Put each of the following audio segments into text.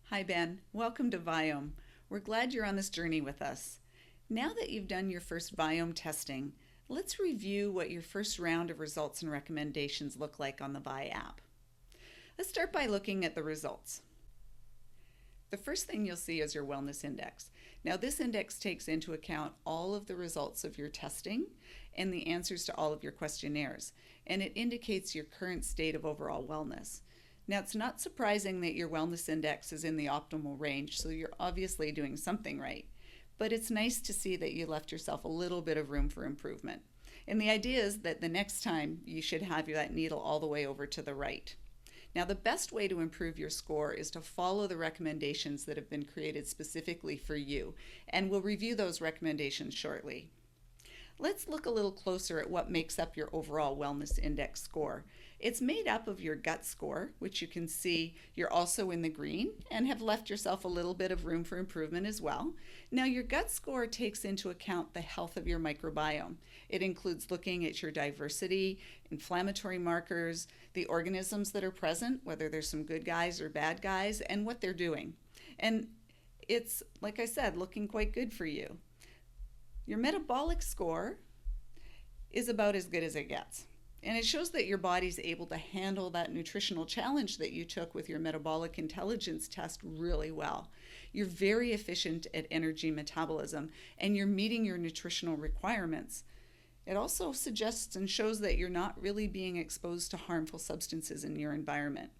Hi, Ben. Welcome to Viome. We're glad you're on this journey with us. Now that you've done your first Viome testing, let's review what your first round of results and recommendations look like on the Vi app. Let's start by looking at the results. The first thing you'll see is your wellness index. Now, this index takes into account all of the results of your testing and the answers to all of your questionnaires, and it indicates your current state of overall wellness. Now, it's not surprising that your wellness index is in the optimal range, so you're obviously doing something right. But it's nice to see that you left yourself a little bit of room for improvement. And the idea is that the next time you should have that needle all the way over to the right. Now, the best way to improve your score is to follow the recommendations that have been created specifically for you, and we'll review those recommendations shortly. Let's look a little closer at what makes up your overall wellness index score. It's made up of your gut score, which you can see you're also in the green and have left yourself a little bit of room for improvement as well. Now, your gut score takes into account the health of your microbiome. It includes looking at your diversity, inflammatory markers, the organisms that are present, whether there's some good guys or bad guys, and what they're doing. And it's, like I said, looking quite good for you. Your metabolic score is about as good as it gets. And it shows that your body's able to handle that nutritional challenge that you took with your metabolic intelligence test really well. You're very efficient at energy metabolism and you're meeting your nutritional requirements. It also suggests and shows that you're not really being exposed to harmful substances in your environment.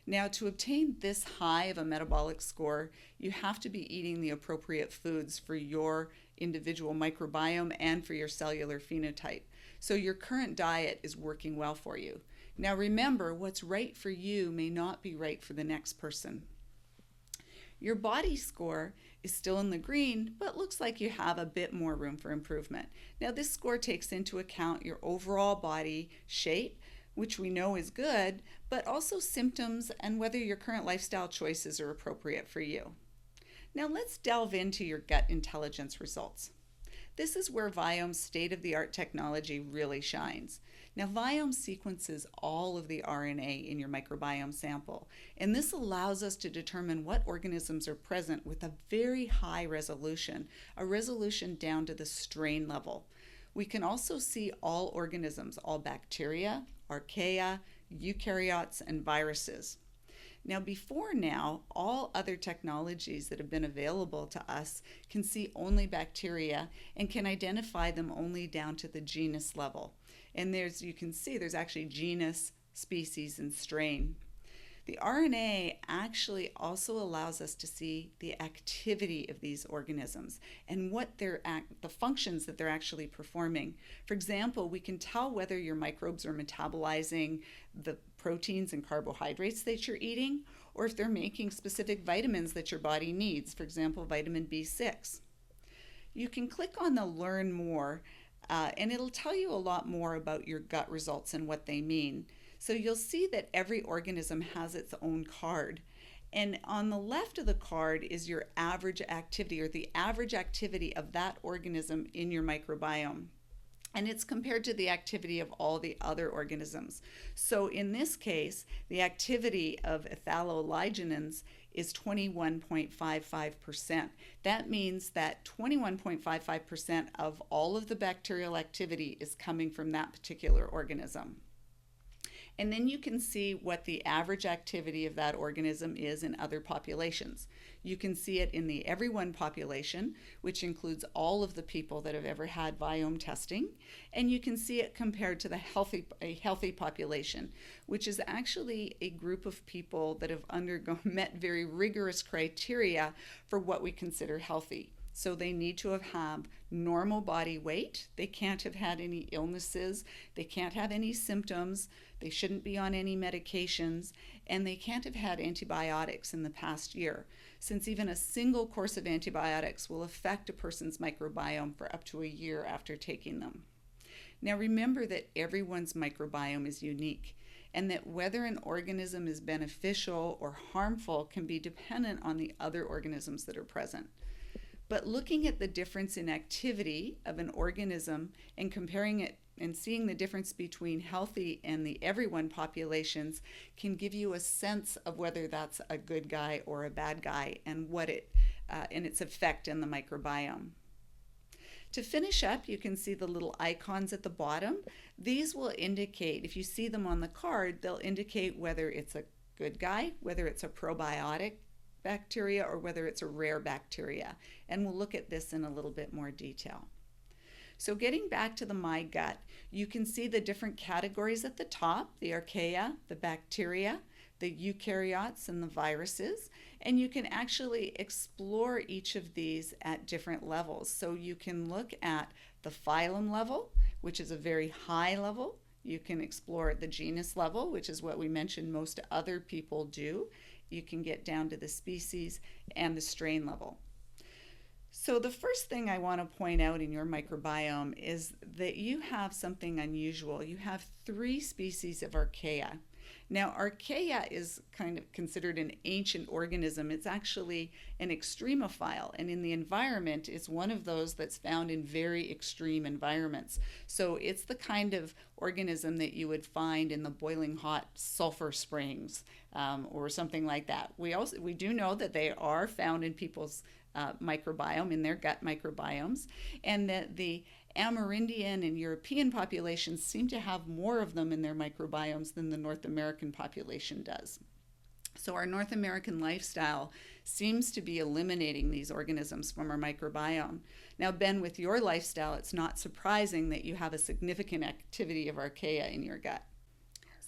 Now, to obtain this high of a metabolic score, you have to be eating the appropriate foods for your individual microbiome and for your cellular phenotype. So your current diet is working well for you. Now remember, what's right for you may not be right for the next person. Your body score is still in the green, but looks like you have a bit more room for improvement. Now, this score takes into account your overall body shape, which we know is good, but also symptoms and whether your current lifestyle choices are appropriate for you. Now let's delve into your gut intelligence results. This is where Viome's state-of-the-art technology really shines. Now, Viome sequences all of the RNA in your microbiome sample, and this allows us to determine what organisms are present with a very high resolution, a resolution down to the strain level. We can also see all organisms, all bacteria, archaea, eukaryotes, and viruses. Now, before now, all other technologies that have been available to us can see only bacteria and can identify them only down to the genus level. And you can see there's actually genus, species, and strain. The RNA actually also allows us to see the activity of these organisms and what the functions that they're actually performing. For example, we can tell whether your microbes are metabolizing the proteins and carbohydrates that you're eating, or if they're making specific vitamins that your body needs, for example, vitamin B6. You can click on the Learn More, and it'll tell you a lot more about your gut results and what they mean. So you'll see that every organism has its own card. And on the left of the card is your average activity, or the average activity of that organism in your microbiome. And it's compared to the activity of all the other organisms. So in this case, the activity of ethalolyginins is 21.55%. That means that 21.55% of all of the bacterial activity is coming from that particular organism. And then you can see what the average activity of that organism is in other populations. You can see it in the everyone population, which includes all of the people that have ever had Viome testing, and you can see it compared to a healthy population, which is actually a group of people that have met very rigorous criteria for what we consider healthy. So they need to have had normal body weight, they can't have had any illnesses, they can't have any symptoms, they shouldn't be on any medications, and they can't have had antibiotics in the past year, since even a single course of antibiotics will affect a person's microbiome for up to a year after taking them. Now remember that everyone's microbiome is unique, and that whether an organism is beneficial or harmful can be dependent on the other organisms that are present. But looking at the difference in activity of an organism and comparing it And seeing the difference between healthy and the everyone populations can give you a sense of whether that's a good guy or a bad guy, and and its effect in the microbiome. To finish up, you can see the little icons at the bottom. These will indicate, if you see them on the card, they'll indicate whether it's a good guy, whether it's a probiotic bacteria, or whether it's a rare bacteria. And we'll look at this in a little bit more detail. So getting back to the My Gut, you can see the different categories at the top, the archaea, the bacteria, the eukaryotes, and the viruses. And you can actually explore each of these at different levels. So you can look at the phylum level, which is a very high level. You can explore at the genus level, which is what we mentioned most other people do. You can get down to the species and the strain level. So the first thing I want to point out in your microbiome is that you have something unusual. You have 3 species of archaea. Now, archaea is kind of considered an ancient organism. It's actually an extremophile, and in the environment, it's one of those that's found in very extreme environments. So it's the kind of organism that you would find in the boiling hot sulfur springs or something like that. We do know that they are found in people's microbiome, in their gut microbiomes, and that the Amerindian and European populations seem to have more of them in their microbiomes than the North American population does. So our North American lifestyle seems to be eliminating these organisms from our microbiome. Now, Ben, with your lifestyle, it's not surprising that you have a significant activity of archaea in your gut.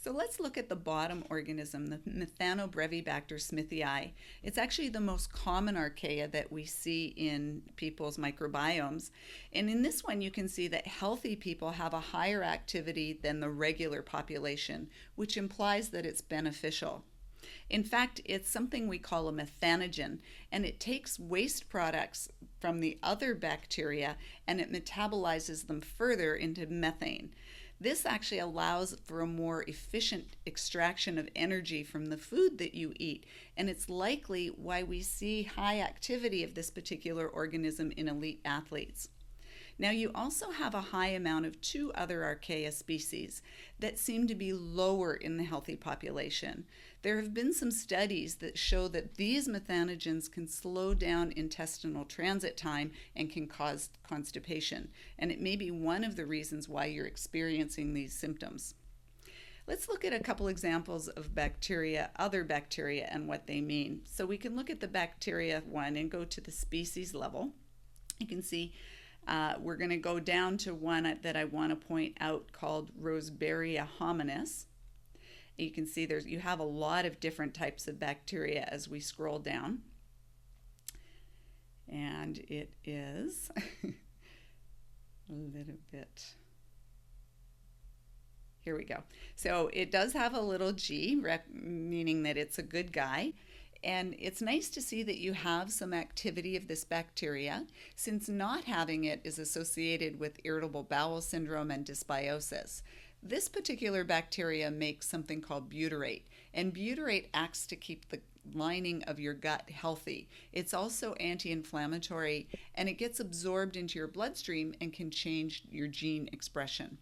So let's look at the bottom organism, the Methanobrevibacter smithii. It's actually the most common archaea that we see in people's microbiomes. And in this one, you can see that healthy people have a higher activity than the regular population, which implies that it's beneficial. In fact, it's something we call a methanogen, and it takes waste products from the other bacteria and it metabolizes them further into methane. This actually allows for a more efficient extraction of energy from the food that you eat, and it's likely why we see high activity of this particular organism in elite athletes. Now, you also have a high amount of 2 other archaea species that seem to be lower in the healthy population. There have been some studies that show that these methanogens can slow down intestinal transit time and can cause constipation, and it may be one of the reasons why you're experiencing these symptoms. Let's look at a couple examples of bacteria, other bacteria, and what they mean. So we can look at the bacteria one and go to the species level. You can see we're going to go down to one that I want to point out called Rosebaria hominis. You can see you have a lot of different types of bacteria as we scroll down. And it is a little bit. Here we go. So it does have a little G, meaning that it's a good guy. And it's nice to see that you have some activity of this bacteria, since not having it is associated with irritable bowel syndrome and dysbiosis. This particular bacteria makes something called butyrate, and butyrate acts to keep the lining of your gut healthy. It's also anti-inflammatory, and it gets absorbed into your bloodstream and can change your gene expression.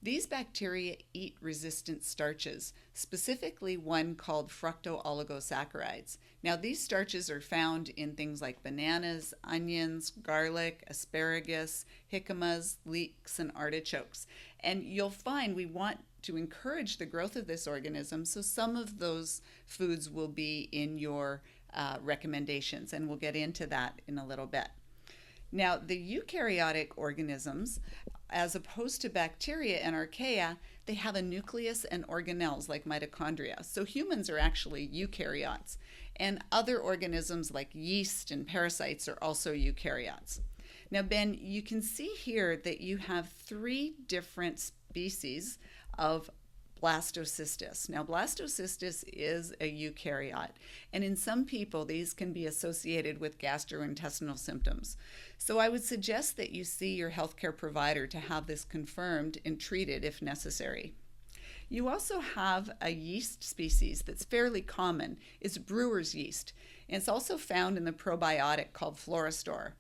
These bacteria eat resistant starches, specifically one called fructooligosaccharides. Now, these starches are found in things like bananas, onions, garlic, asparagus, jicamas, leeks, and artichokes. And you'll find we want to encourage the growth of this organism, so some of those foods will be in your recommendations, and we'll get into that in a little bit. Now, the eukaryotic organisms, as opposed to bacteria and archaea, they have a nucleus and organelles like mitochondria. So humans are actually eukaryotes, and other organisms like yeast and parasites are also eukaryotes. Now, Ben, you can see here that you have 3 different species of blastocystis. Now, blastocystis is a eukaryote, and in some people, these can be associated with gastrointestinal symptoms. So I would suggest that you see your healthcare provider to have this confirmed and treated if necessary. You also have a yeast species that's fairly common. It's brewer's yeast, and it's also found in the probiotic called Florastor.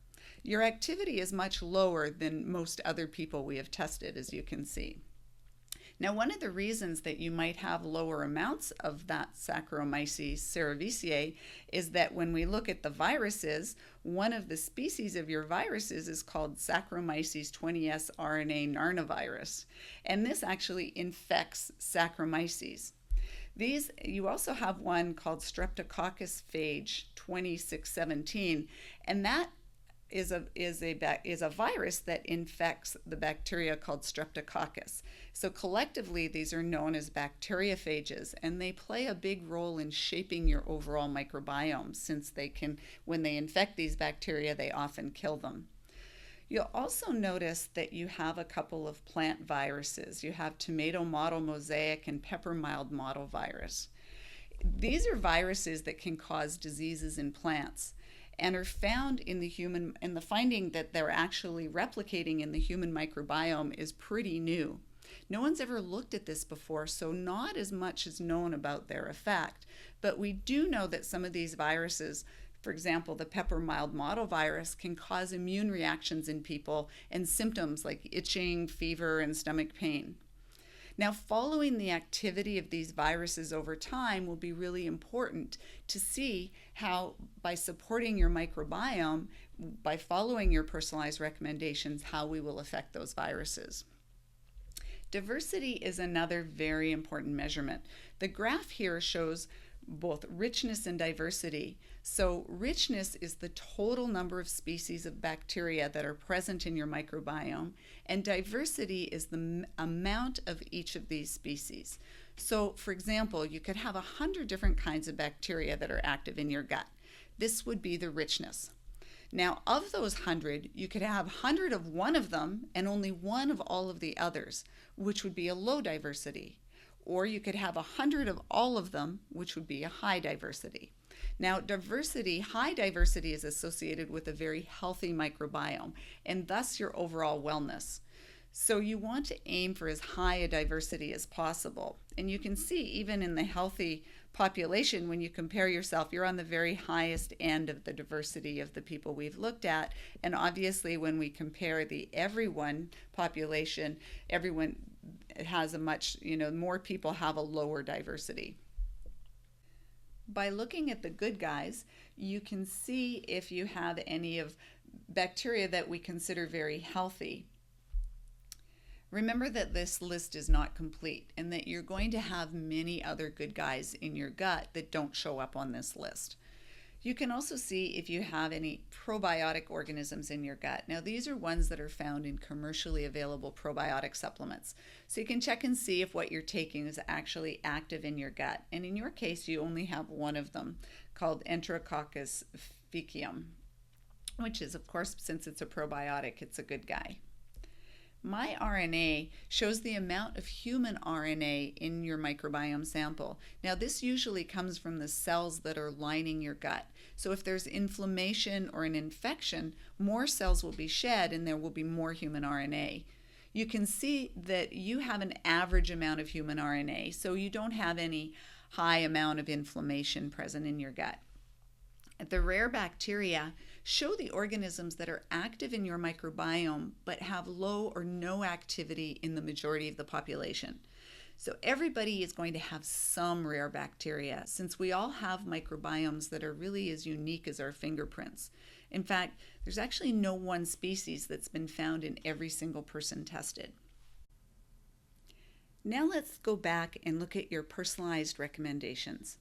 Your activity is much lower than most other people we have tested, as you can see. Now, one of the reasons that you might have lower amounts of that Saccharomyces cerevisiae is that when we look at the viruses, one of the species of your viruses is called Saccharomyces 20S RNA narnovirus, and this actually infects Saccharomyces. You also have one called Streptococcus phage 2617, and that is a virus that infects the bacteria called Streptococcus. So collectively, these are known as bacteriophages, and they play a big role in shaping your overall microbiome, since when they infect these bacteria, they often kill them. You'll also notice that you have a couple of plant viruses. You have tomato mottle mosaic and pepper mild mottle virus. These are viruses that can cause diseases in plants and are found in the human, and the finding that they're actually replicating in the human microbiome is pretty new. No one's ever looked at this before, so not as much is known about their effect. But we do know that some of these viruses, for example, the pepper mild mottle virus, can cause immune reactions in people and symptoms like itching, fever, and stomach pain. Now, following the activity of these viruses over time will be really important to see how, by supporting your microbiome, by following your personalized recommendations, how we will affect those viruses. Diversity is another very important measurement. The graph here shows both richness and diversity. So richness is the total number of species of bacteria that are present in your microbiome, and diversity is the amount of each of these species. So for example, you could have 100 different kinds of bacteria that are active in your gut. This would be the richness. Now, of those 100, you could have 100 of one of them and only one of all of the others, which would be a low diversity. Or you could have 100 of all of them, which would be a high diversity. Now, high diversity is associated with a very healthy microbiome, and thus your overall wellness. So you want to aim for as high a diversity as possible. And you can see even in the healthy population, when you compare yourself, you're on the very highest end of the diversity of the people we've looked at. And obviously, when we compare the everyone population, everyone has more people have a lower diversity. By looking at the good guys, you can see if you have any of bacteria that we consider very healthy. Remember that this list is not complete and that you're going to have many other good guys in your gut that don't show up on this list. You can also see if you have any probiotic organisms in your gut. Now, these are ones that are found in commercially available probiotic supplements. So you can check and see if what you're taking is actually active in your gut. And in your case, you only have one of them, called Enterococcus faecium, which is, of course, since it's a probiotic, it's a good guy. MyRNA shows the amount of human RNA in your microbiome sample. Now, this usually comes from the cells that are lining your gut. So if there's inflammation or an infection, more cells will be shed and there will be more human RNA. You can see that you have an average amount of human RNA, so you don't have any high amount of inflammation present in your gut. The rare bacteria show the organisms that are active in your microbiome but have low or no activity in the majority of the population. So everybody is going to have some rare bacteria, since we all have microbiomes that are really as unique as our fingerprints. In fact, there's actually no one species that's been found in every single person tested. Now let's go back and look at your personalized recommendations.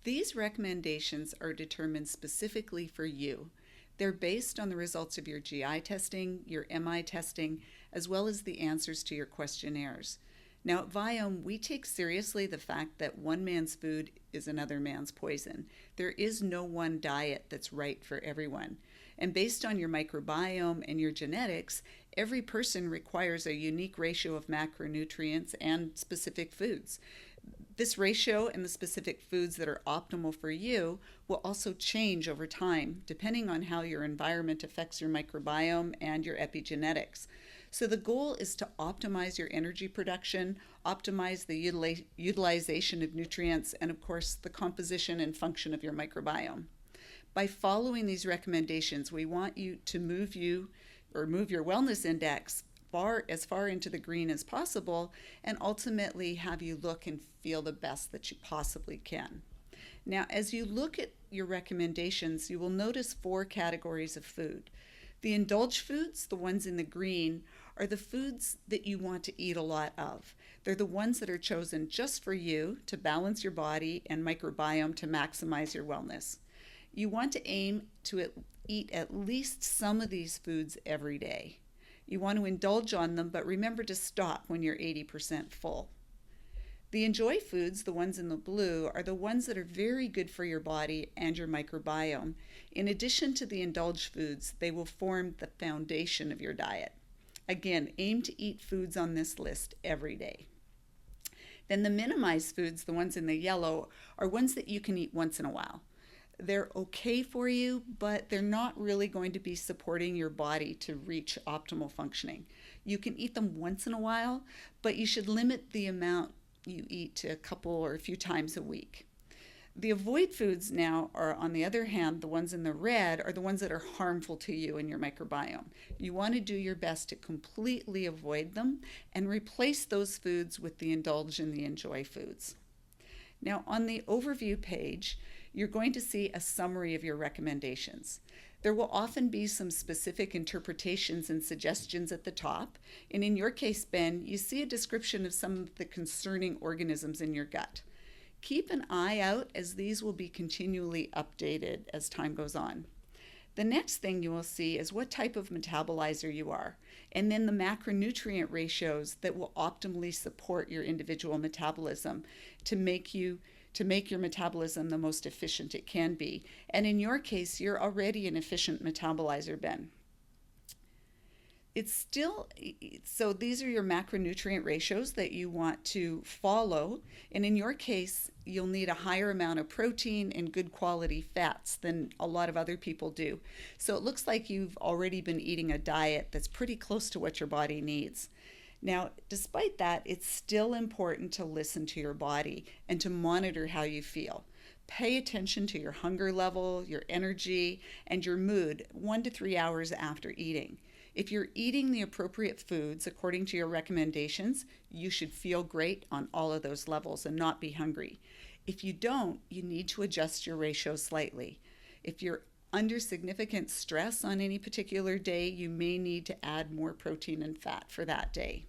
These recommendations are determined specifically for you. They're based on the results of your GI testing, your MI testing, as well as the answers to your questionnaires. Now at Viome, we take seriously the fact that one man's food is another man's poison. There is no one diet that's right for everyone. And based on your microbiome and your genetics, every person requires a unique ratio of macronutrients and specific foods. This ratio and the specific foods that are optimal for you will also change over time, depending on how your environment affects your microbiome and your epigenetics. So the goal is to optimize your energy production, optimize the utilization of nutrients, and of course, the composition and function of your microbiome. By following these recommendations, we want you to move your wellness index as far into the green as possible, and ultimately have you look and feel the best that you possibly can. Now, as you look at your recommendations, you will notice 4 categories of food. The indulge foods, the ones in the green, are the foods that you want to eat a lot of. They're the ones that are chosen just for you to balance your body and microbiome to maximize your wellness. You want to aim to eat at least some of these foods every day. You want to indulge on them, but remember to stop when you're 80% full. The enjoy foods, the ones in the blue, are the ones that are very good for your body and your microbiome. In addition to the indulge foods, they will form the foundation of your diet. Again, aim to eat foods on this list every day. Then the minimize foods, the ones in the yellow, are ones that you can eat once in a while. They're okay for you, but they're not really going to be supporting your body to reach optimal functioning. You can eat them once in a while, but you should limit the amount you eat to a couple or a few times a week. The avoid foods now are, on the other hand, the ones in the red are the ones that are harmful to you and your microbiome. You want to do your best to completely avoid them and replace those foods with the indulge and the enjoy foods. Now, on the overview page, you're going to see a summary of your recommendations. There will often be some specific interpretations and suggestions at the top. And in your case, Ben, you see a description of some of the concerning organisms in your gut. Keep an eye out, as these will be continually updated as time goes on. The next thing you will see is what type of metabolizer you are, and then the macronutrient ratios that will optimally support your individual metabolism to make your metabolism the most efficient it can be. And in your case, you're already an efficient metabolizer, Ben. So these are your macronutrient ratios that you want to follow. And in your case, you'll need a higher amount of protein and good quality fats than a lot of other people do. So it looks like you've already been eating a diet that's pretty close to what your body needs. Now, despite that, it's still important to listen to your body and to monitor how you feel. Pay attention to your hunger level, your energy, and your mood 1 to 3 hours after eating. If you're eating the appropriate foods according to your recommendations, you should feel great on all of those levels and not be hungry. If you don't, you need to adjust your ratio slightly. If you're under significant stress on any particular day, you may need to add more protein and fat for that day.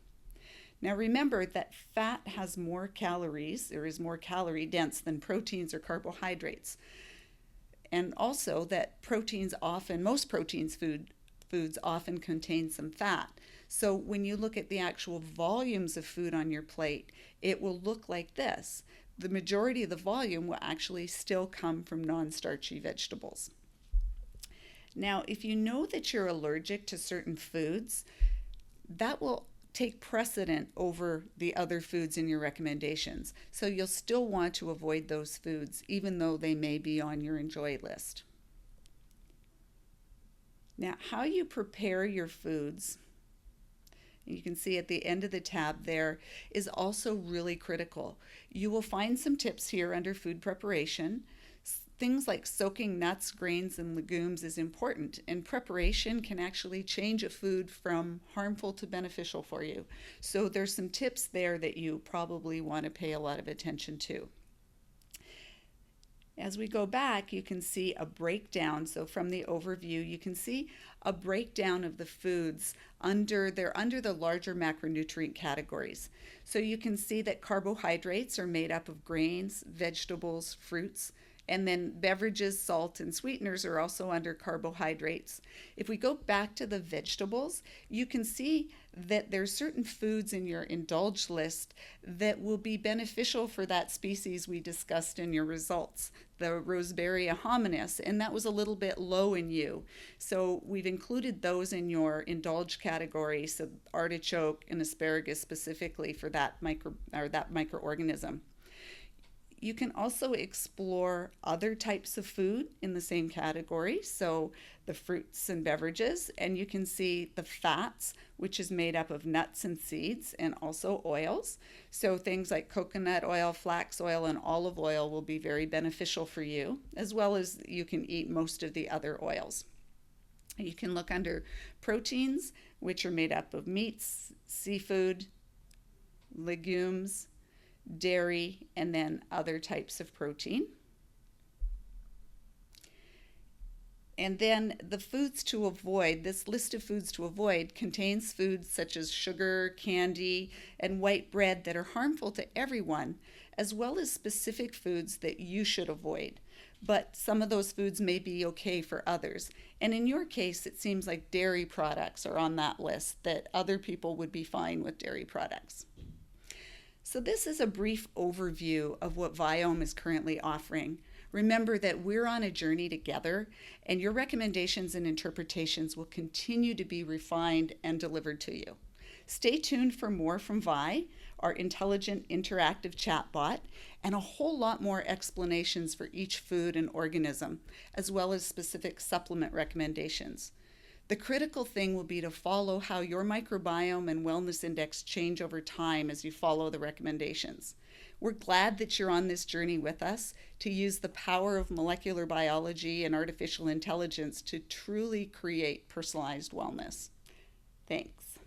Now remember that fat has more calories, or is more calorie dense than proteins or carbohydrates. And also that most foods often contain some fat. So when you look at the actual volumes of food on your plate, it will look like this. The majority of the volume will actually still come from non-starchy vegetables. Now, if you know that you're allergic to certain foods, that will take precedent over the other foods in your recommendations. So you'll still want to avoid those foods, even though they may be on your enjoy list. Now, how you prepare your foods, you can see at the end of the tab there, is also really critical. You will find some tips here under food preparation. Things like soaking nuts, grains, and legumes is important, and preparation can actually change a food from harmful to beneficial for you. So there's some tips there that you probably want to pay a lot of attention to. As we go back, you can see a breakdown. So from the overview, you can see a breakdown of the foods under the larger macronutrient categories. So you can see that carbohydrates are made up of grains, vegetables, fruits, and then beverages, salt, and sweeteners are also under carbohydrates. If we go back to the vegetables, you can see that there's certain foods in your indulge list that will be beneficial for that species we discussed in your results, the Roseberry hominis, and that was a little bit low in you. So we've included those in your indulge category, so artichoke and asparagus specifically for that microorganism. You can also explore other types of food in the same category, so the fruits and beverages, and you can see the fats, which is made up of nuts and seeds, and also oils. So things like coconut oil, flax oil, and olive oil will be very beneficial for you, as well as you can eat most of the other oils. You can look under proteins, which are made up of meats, seafood, legumes, dairy, and then other types of protein. And then the foods to avoid, this list of foods to avoid contains foods such as sugar, candy, and white bread that are harmful to everyone, as well as specific foods that you should avoid. But some of those foods may be okay for others. And in your case, it seems like dairy products are on that list, that other people would be fine with dairy products. So this is a brief overview of what Viome is currently offering. Remember that we're on a journey together, and your recommendations and interpretations will continue to be refined and delivered to you. Stay tuned for more from Vi, our intelligent interactive chatbot, and a whole lot more explanations for each food and organism, as well as specific supplement recommendations. The critical thing will be to follow how your microbiome and wellness index change over time as you follow the recommendations. We're glad that you're on this journey with us to use the power of molecular biology and artificial intelligence to truly create personalized wellness. Thanks.